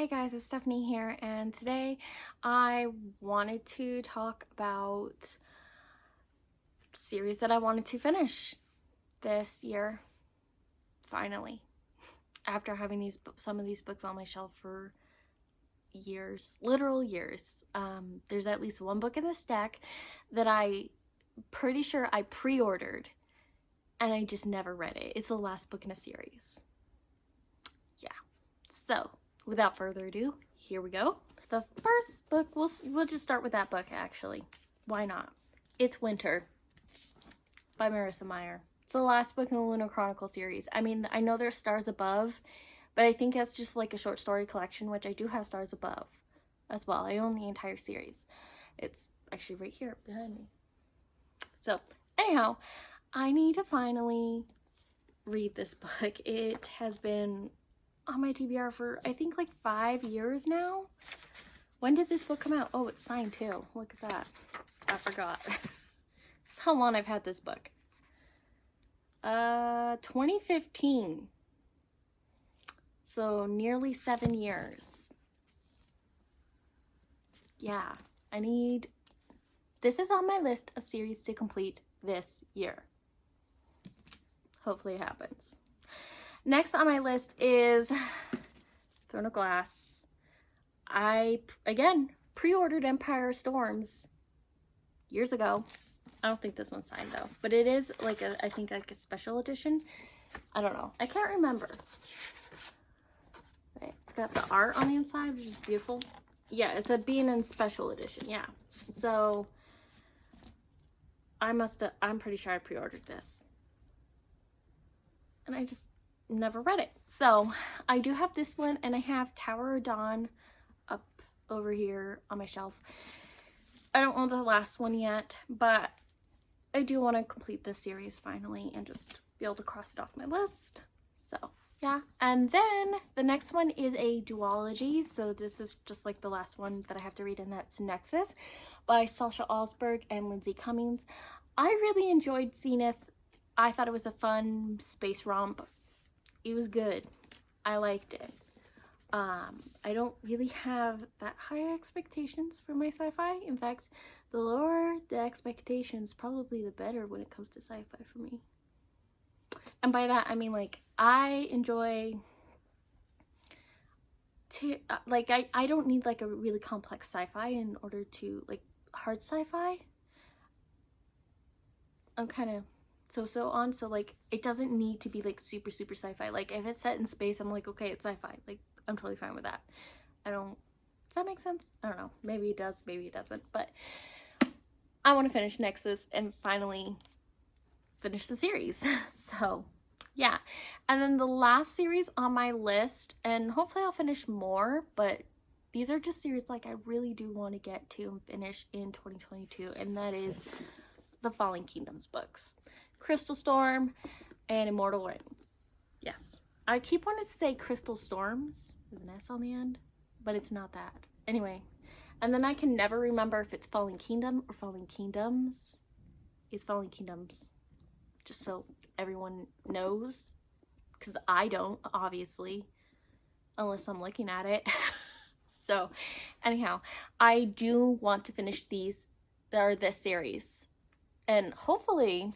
Hey guys, it's Stephanie here, and today I wanted to talk about a series that I wanted to finish this year, finally. After having some of these books on my shelf for years, literal years. There's at least one book in this deck that I pretty sure I pre-ordered, and I just never read it. It's the last book in a series. Yeah, so without further ado, here we go. The first book, we'll just start with that book actually. Why not? It's Winter by Marissa Meyer. It's the last book in the Lunar Chronicles series. I mean, I know there's Stars Above, but I think that's just like a short story collection, which I do have Stars Above as well. I own the entire series. It's actually right here behind me. So anyhow, I need to finally read this book. It has been on my TBR for I think like 5 years now. When did this book come out? Oh, it's signed too. Look at that. I forgot. That's how long I've had this book. 2015. So nearly 7 years. Yeah, this is on my list of series to complete this year. Hopefully it happens. Next on my list is Throne of Glass. I, again, pre-ordered Empire Storms years ago. I don't think this one's signed though, but it is like I think like a special edition. I don't know. I can't remember. Right, it's got the art on the inside, which is beautiful. Yeah, it's a B&N special edition. Yeah. So I'm pretty sure I pre-ordered this. And I just never read it. So I do have this one, and I have Tower of Dawn up over here on my shelf. I don't own the last one yet, but I do want to complete this series finally and just be able to cross it off my list. So yeah, and then the next one is a duology. So this is just like the last one that I have to read, and that's Nexus by Sasha Alsberg and Lindsay Cummings. I really enjoyed Zenith. I thought it was a fun space romp. It was good. I liked it. I don't really have that high expectations for my sci-fi. In fact, the lower the expectations, probably the better when it comes to sci-fi for me. And by that, I mean, like, I enjoy to, like, I don't need, like, a really complex sci-fi in order to, like, hard sci-fi. I'm kind of so on, so like it doesn't need to be like super sci-fi. Like if it's set in space, I'm like, okay, it's sci-fi, like I'm totally fine with that. Does that make sense? I don't know, maybe it does, maybe it doesn't, but I want to finish Nexus and finally finish the series. So yeah, and then the last series on my list, and hopefully I'll finish more, but these are just series like I really do want to get to and finish in 2022, and that is the Fallen Kingdoms books. Crystal Storm and Immortal Ring. Yes. I keep wanting to say Crystal Storms with an S on the end, but it's not that. Anyway, and then I can never remember if it's Fallen Kingdom or Fallen Kingdoms. It's Fallen Kingdoms. Just so everyone knows. Because I don't, obviously. Unless I'm looking at it. So, anyhow, I do want to finish this series. And hopefully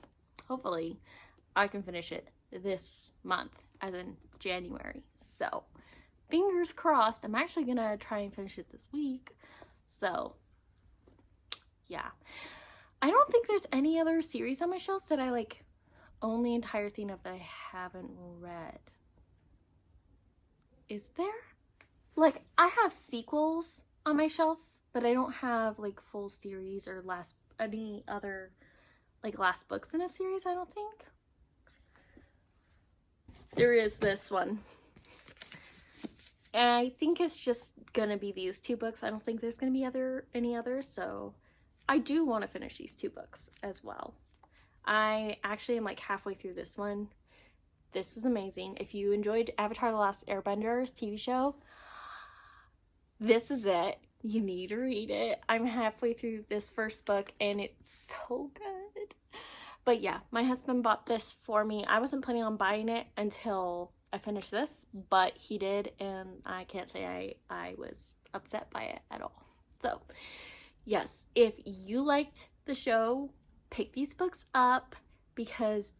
I can finish it this month, as in January. So fingers crossed. I'm actually gonna try and finish it this week. So yeah, I don't think there's any other series on my shelf that I like own the entire thing of that I haven't read. Is there? Like, I have sequels on my shelf, but I don't have like full series or any other like last books in a series, I don't think. There is this one. And I think it's just gonna be these two books. I don't think there's gonna be any others, so I do want to finish these two books as well. I actually am like halfway through this one. This was amazing. If you enjoyed Avatar: The Last Airbenders TV show, this is it. You need to read it. I'm halfway through this first book and it's so good. But yeah, my husband bought this for me. I wasn't planning on buying it until I finished this, but he did, and I can't say I was upset by it at all. So yes, if you liked the show, pick these books up, because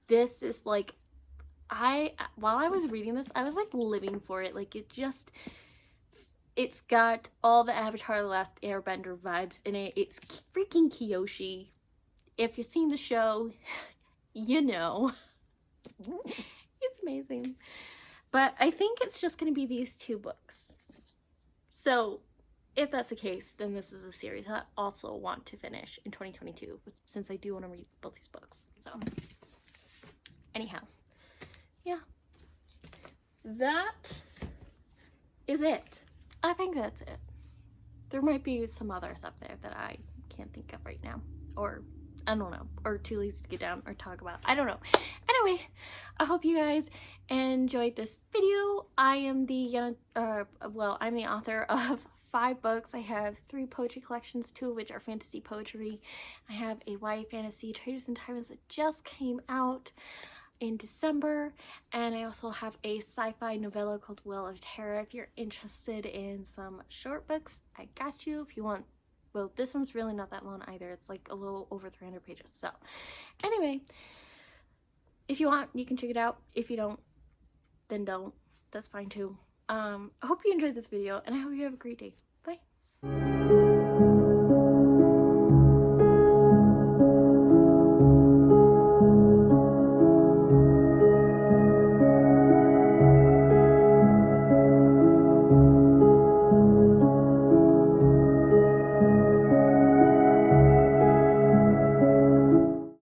this is like, while I was reading this, I was like living for it. Like it's got all the Avatar: The Last Airbender vibes in it. It's freaking Kyoshi. If you've seen the show, you know. It's amazing. But I think it's just going to be these 2 books. So if that's the case, then this is a series I also want to finish in 2022, since I do want to read both these books. So anyhow, yeah, that is it. I think that's it. There might be some others up there that I can't think of right now, or I don't know, or too lazy to get down or talk about. I don't know. Anyway, I hope you guys enjoyed this video. I am the I'm the author of 5 books. I have 3 poetry collections, 2 of which are fantasy poetry. I have a YA fantasy, Traitors and Tyrants, that just came out in December, and I also have a sci-fi novella called Well of Terra. If you're interested in some short books, I got you. If you want, well, this one's really not that long either. It's like a little over 300 pages. So anyway, if you want, you can check it out. If you don't, then don't. That's fine too. I hope you enjoyed this video, and I hope you have a great day. Bye.